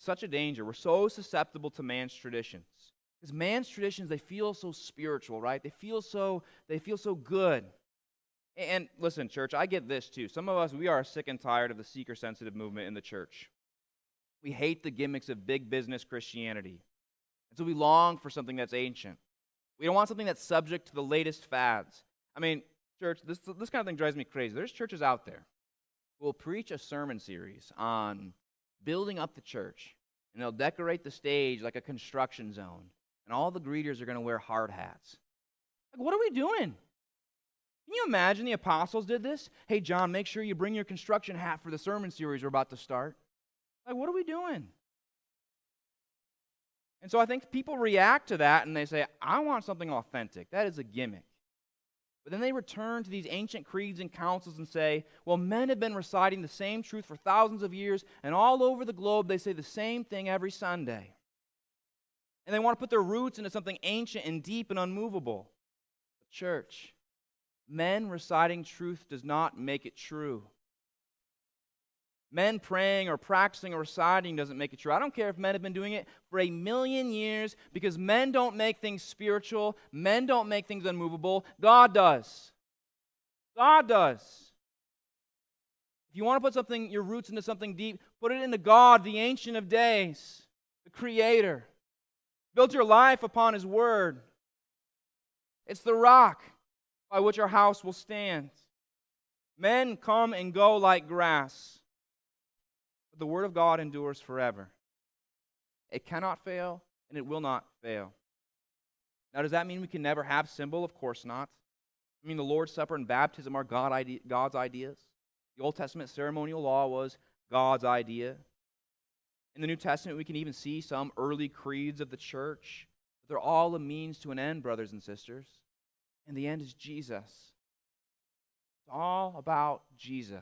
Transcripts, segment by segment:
Such a danger. We're so susceptible to man's traditions. Because man's traditions, they feel so spiritual, right? They feel so good. And listen, church, I get this too. Some of us, we are sick and tired of the seeker-sensitive movement in the church. We hate the gimmicks of big business Christianity. And so we long for something that's ancient. We don't want something that's subject to the latest fads. I mean, church, this kind of thing drives me crazy. There's churches out there who will preach a sermon series on building up the church, and they'll decorate the stage like a construction zone, and all the greeters are going to wear hard hats. Like, what are we doing? Can you imagine the apostles did this? Hey, John, make sure you bring your construction hat for the sermon series we're about to start. Like, what are we doing? And so I think people react to that and they say, I want something authentic. That is a gimmick. But then they return to these ancient creeds and councils and say, well, men have been reciting the same truth for thousands of years, and all over the globe they say the same thing every Sunday. And they want to put their roots into something ancient and deep and unmovable. But church, men reciting truth does not make it true. Men praying or practicing or reciting doesn't make it true. I don't care if men have been doing it for 1,000,000 years, because men don't make things spiritual. Men don't make things unmovable. God does. God does. If you want to put your roots into something deep, put it into God, the Ancient of Days, the Creator. Build your life upon His Word. It's the rock by which our house will stand. Men come and go like grass, but the Word of God endures forever. It cannot fail, and it will not fail. Now, does that mean we can never have symbol? Of course not. I mean, the Lord's Supper and baptism are God's ideas. The Old Testament ceremonial law was God's idea. In the New Testament, we can even see some early creeds of the church. But they're all a means to an end, brothers and sisters. And the end is Jesus. It's all about Jesus.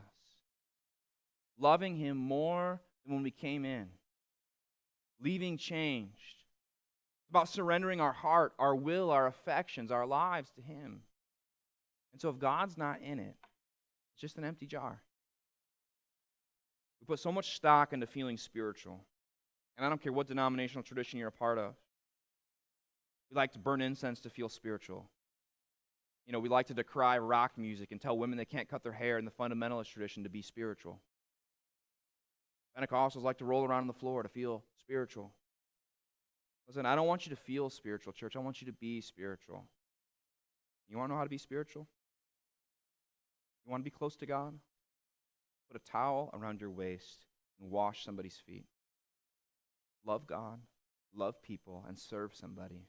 Loving Him more than when we came in. Leaving changed. It's about surrendering our heart, our will, our affections, our lives to Him. And so if God's not in it, it's just an empty jar. We put so much stock into feeling spiritual. And I don't care what denominational tradition you're a part of. We like to burn incense to feel spiritual. You know, we like to decry rock music and tell women they can't cut their hair in the fundamentalist tradition to be spiritual. Pentecostals like to roll around on the floor to feel spiritual. Listen, I don't want you to feel spiritual, church. I want you to be spiritual. You want to know how to be spiritual? You want to be close to God? Put a towel around your waist and wash somebody's feet. Love God, love people, and serve somebody.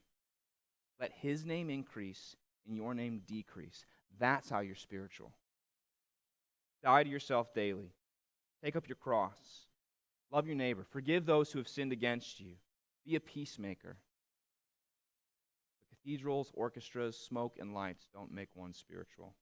Let His name increase and your name decrease. That's how you're spiritual. Die to yourself daily. Take up your cross. Love your neighbor. Forgive those who have sinned against you. Be a peacemaker. The cathedrals, orchestras, smoke, and lights don't make one spiritual.